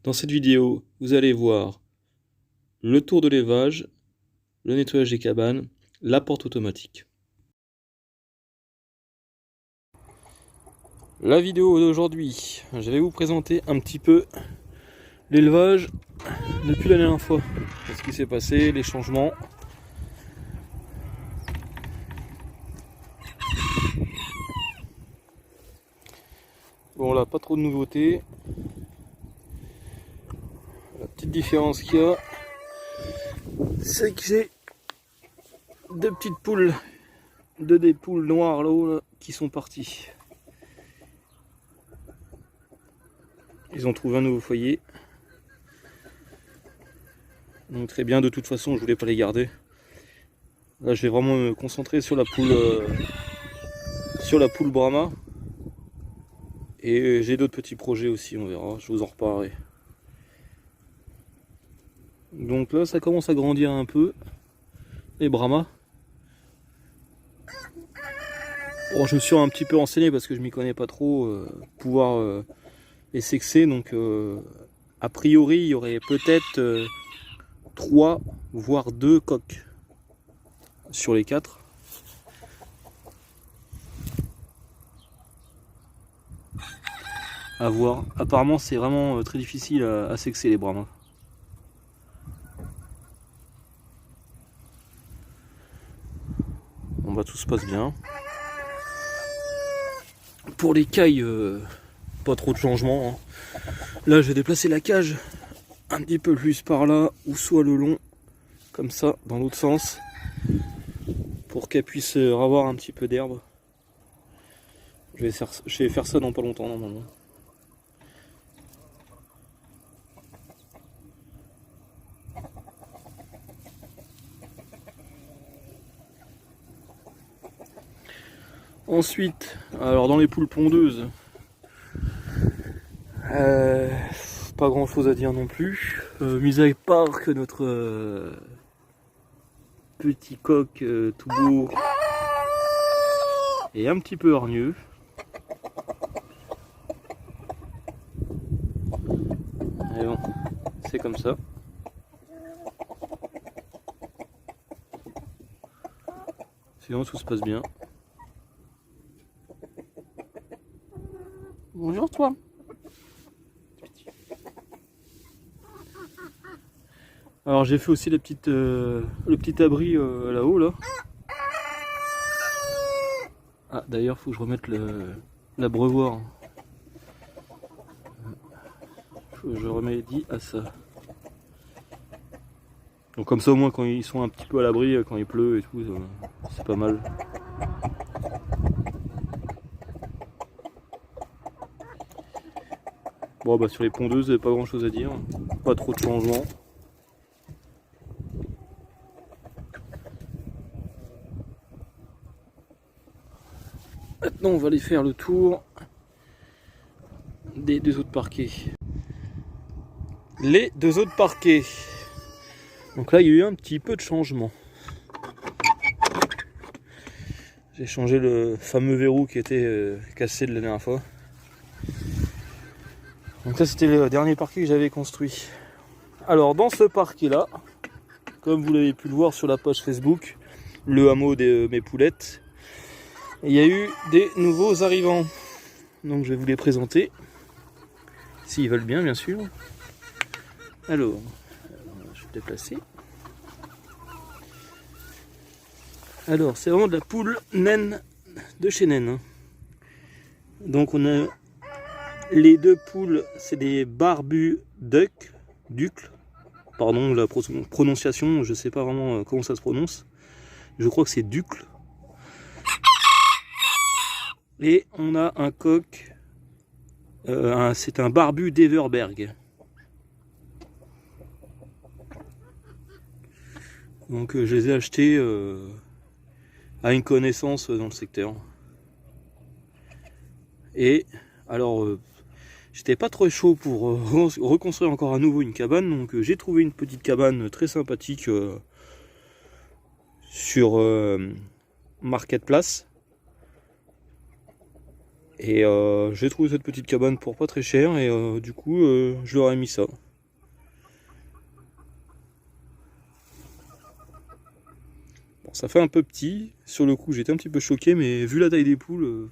Dans cette vidéo, vous allez voir le tour de l'élevage, le nettoyage des cabanes, la porte automatique. La vidéo d'aujourd'hui, je vais vous présenter un petit peu l'élevage depuis la dernière fois. Ce qui s'est passé, les changements. Bon là, pas trop de nouveautés. La petite différence qu'il y a, c'est que j'ai deux petites poules, des poules noires là-haut là, qui sont parties. Ils ont trouvé un nouveau foyer. Donc très bien, de toute façon je voulais pas les garder. Là je vais vraiment me concentrer sur la poule Brahma. Et j'ai d'autres petits projets aussi, on verra, je vous en reparlerai. Donc là ça commence à grandir un peu, les Brahma. Bon, je me suis un petit peu renseigné parce que je m'y connais pas trop, pouvoir les sexer. Donc a priori il y aurait peut-être 3 voire 2 coqs sur les 4. À voir. Apparemment c'est vraiment très difficile à sexer les Brahma. Bon bah tout se passe bien. Pour les cailles, pas trop de changements. Hein. Là je vais déplacer la cage un petit peu plus par là ou soit le long, comme ça, dans l'autre sens, pour qu'elle puisse avoir un petit peu d'herbe. Je vais faire ça dans pas longtemps normalement. Ensuite, alors dans les poules pondeuses, pas grand chose à dire non plus, mis à part que notre petit coq tout beau est un petit peu hargneux. Mais bon, c'est comme ça. Sinon tout se passe bien. Bonjour toi. Alors j'ai fait aussi le petit abri là-haut là. Ah d'ailleurs faut que je remette l'abreuvoir. Faut que je remédie à ça. Donc comme ça au moins quand ils sont un petit peu à l'abri, quand il pleut et tout, c'est pas mal. Bon bah sur les pondeuses, pas grand chose à dire, pas trop de changements. Maintenant on va aller faire le tour des 2 autres parquets. Les 2 autres parquets. Donc là il y a eu un petit peu de changement. J'ai changé le fameux verrou qui était cassé de la dernière fois. Donc ça c'était le dernier parquet que j'avais construit. Alors dans ce parquet là, comme vous l'avez pu le voir sur la page Facebook, le hameau de mes poulettes, il y a eu des nouveaux arrivants. Donc je vais vous les présenter, s'ils veulent bien sûr. Alors je vais déplacer. Alors c'est vraiment de la poule naine de chez Naine. Hein. Donc on a les 2 poules, c'est des barbus ducles. Pardon la prononciation, je sais pas vraiment comment ça se prononce. Je crois que c'est ducle. Et on a un coq, c'est un barbu d'Everberg. Donc je les ai achetés à une connaissance dans le secteur. Et alors j'étais pas trop chaud pour reconstruire encore à nouveau une cabane, donc j'ai trouvé une petite cabane très sympathique sur Marketplace. Et j'ai trouvé cette petite cabane pour pas très cher et du coup je leur ai mis ça. Bon, ça fait un peu petit, sur le coup j'étais un petit peu choqué, mais vu la taille des poules,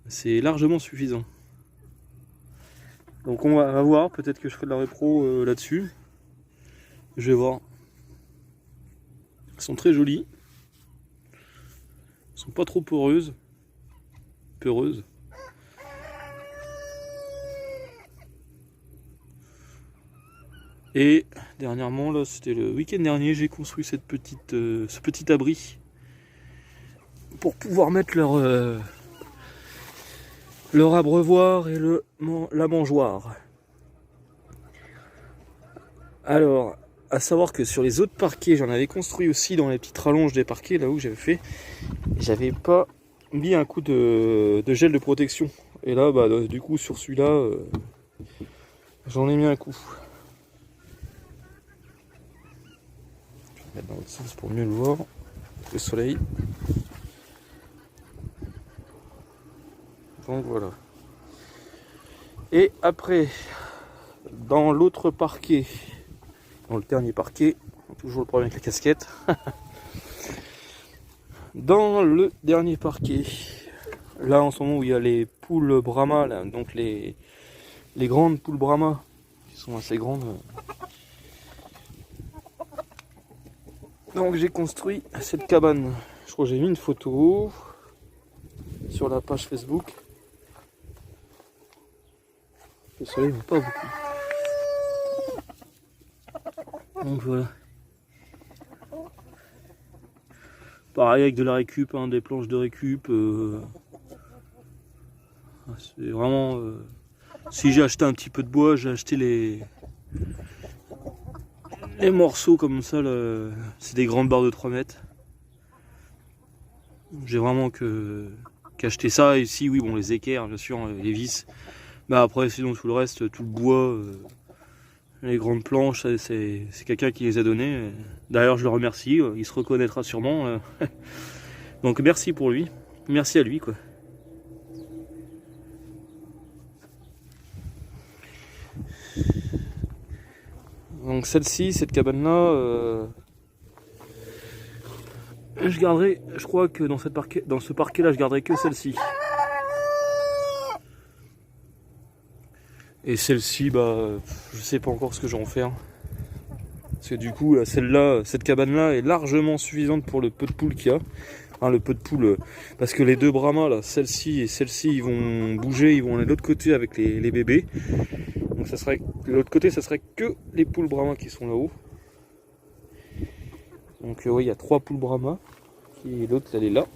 c'est largement suffisant. Donc on va voir, peut-être que je ferai de la répro là-dessus. Je vais voir. Elles sont très jolies. Elles sont pas trop peureuses. Et dernièrement, là, c'était le week-end dernier, j'ai construit ce petit abri pour pouvoir mettre leur abreuvoir et la mangeoire. Alors, à savoir que sur les autres parquets, j'en avais construit aussi dans les petites rallonges des parquets, là où j'avais pas mis un coup de gel de protection. Et là, bah, du coup, sur celui-là, j'en ai mis un coup. Je vais mettre dans l'autre sens pour mieux le voir, le soleil. Donc voilà. Et après, dans l'autre parquet, dans le dernier parquet, toujours le problème avec la casquette. Dans le dernier parquet, là en ce moment où il y a les poules Brahma, là, donc les grandes poules Brahma, qui sont assez grandes. Donc j'ai construit cette cabane. Je crois que j'ai mis une photo sur la page Facebook. Le soleil ne va pas beaucoup. Donc voilà. Pareil avec de la récup, hein, des planches de récup. C'est vraiment... si j'ai acheté un petit peu de bois, j'ai acheté les morceaux comme ça. C'est des grandes barres de 3 mètres. J'ai vraiment qu'acheter ça. Et ici, oui, bon, les équerres, bien sûr, les vis. Bah après, sinon, tout le reste, tout le bois... les grandes planches, c'est quelqu'un qui les a données. D'ailleurs, je le remercie, il se reconnaîtra sûrement. Donc merci pour lui, merci à lui quoi. Donc celle-ci, cette cabane-là, je garderai, je crois que dans ce parquet-là, je garderai que celle-ci. Et celle-ci, bah, je sais pas encore ce que je vais en faire. Parce que du coup, celle-là, cette cabane-là est largement suffisante pour le peu de poules qu'il y a. Hein, le peu de poules, parce que les deux Brahma, là, celle-ci et celle-ci, ils vont bouger, ils vont aller de l'autre côté avec les bébés. Donc ça serait, de l'autre côté, ça serait que les poules Brahma qui sont là-haut. Donc oui, il y a 3 poules Brahma. Et l'autre, elle est là.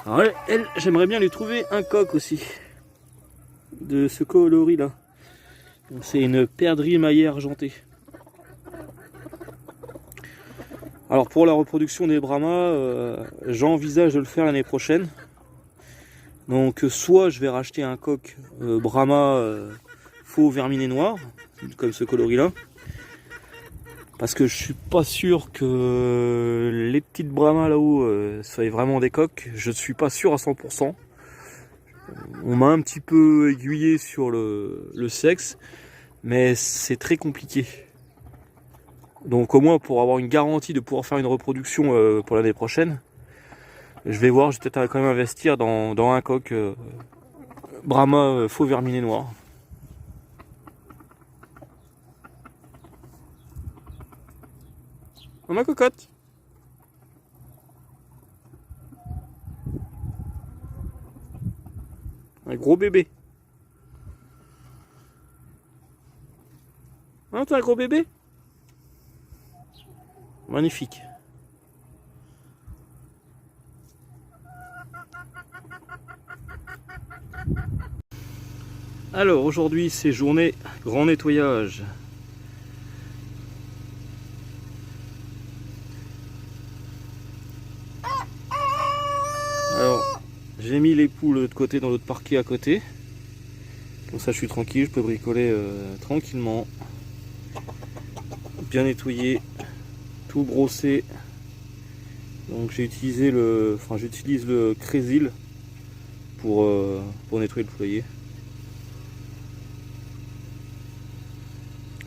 Alors elle, j'aimerais bien lui trouver un coq aussi. De ce coloris là. C'est une perdrix maillée argentée. Alors pour la reproduction des Brahma, j'envisage de le faire l'année prochaine. Donc soit je vais racheter un coq Brahma faux verminé noir, comme ce coloris là. Parce que je suis pas sûr que les petites Brahma là-haut soient vraiment des coqs. Je suis pas sûr à 100%. On m'a un petit peu aiguillé sur le sexe, mais c'est très compliqué. Donc au moins pour avoir une garantie de pouvoir faire une reproduction pour l'année prochaine, je vais voir, je vais peut-être quand même investir dans un coq Brahma faux verminé noir. Oh ma cocotte! Un gros bébé. Ah, t'as un gros bébé? Magnifique. Alors aujourd'hui c'est journée grand nettoyage. Alors j'ai mis les poules de côté dans l'autre parquet à côté. Comme ça je suis tranquille, je peux bricoler tranquillement. Bien nettoyé, tout brossé. Donc j'ai utilisé j'utilise le Crésil pour nettoyer le poulailler.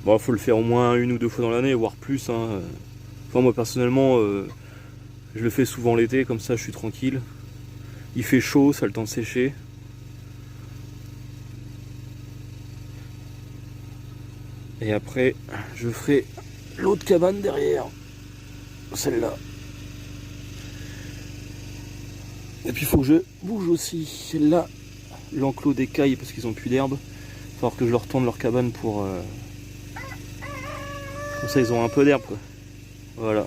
Bon, faut le faire au moins 1 ou 2 fois dans l'année, voire plus, hein. Enfin, moi personnellement, je le fais souvent l'été, comme ça je suis tranquille. Il fait chaud, ça a le temps de sécher. Et après, je ferai l'autre cabane derrière. Celle-là. Et puis il faut que je bouge aussi. Là, l'enclos des cailles parce qu'ils ont plus d'herbe. Il va falloir que je leur tourne leur cabane pour... Comme ça ils ont un peu d'herbe, quoi. Voilà.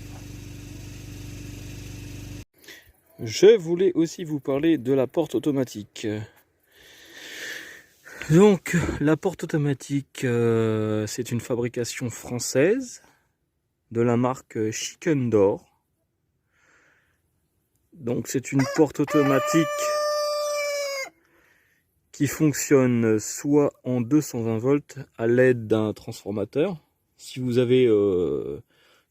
Je voulais aussi vous parler de la porte automatique. Donc la porte automatique, c'est une fabrication française de la marque Chicken Door. Donc c'est une porte automatique qui fonctionne soit en 220 volts à l'aide d'un transformateur, si vous avez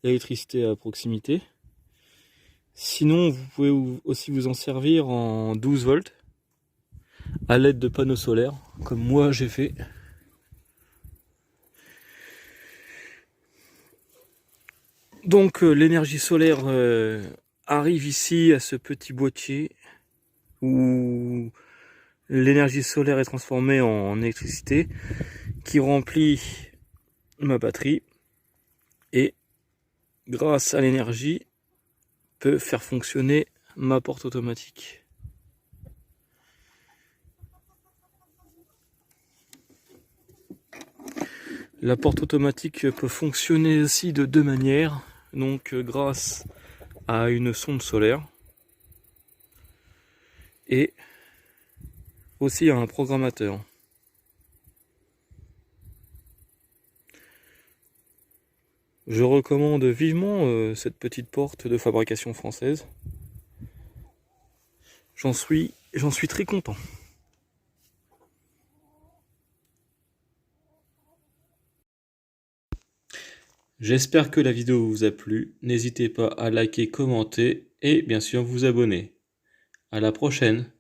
l'électricité à proximité. Sinon, vous pouvez aussi vous en servir en 12 volts à l'aide de panneaux solaires, comme moi j'ai fait. Donc l'énergie solaire arrive ici à ce petit boîtier où l'énergie solaire est transformée en électricité qui remplit ma batterie et grâce à l'énergie peut faire fonctionner ma porte automatique. La porte automatique peut fonctionner aussi de 2 manières, donc grâce à une sonde solaire et aussi à un programmateur. Je recommande vivement cette petite porte de fabrication française. J'en suis très content. J'espère que la vidéo vous a plu. N'hésitez pas à liker, commenter et bien sûr vous abonner. À la prochaine!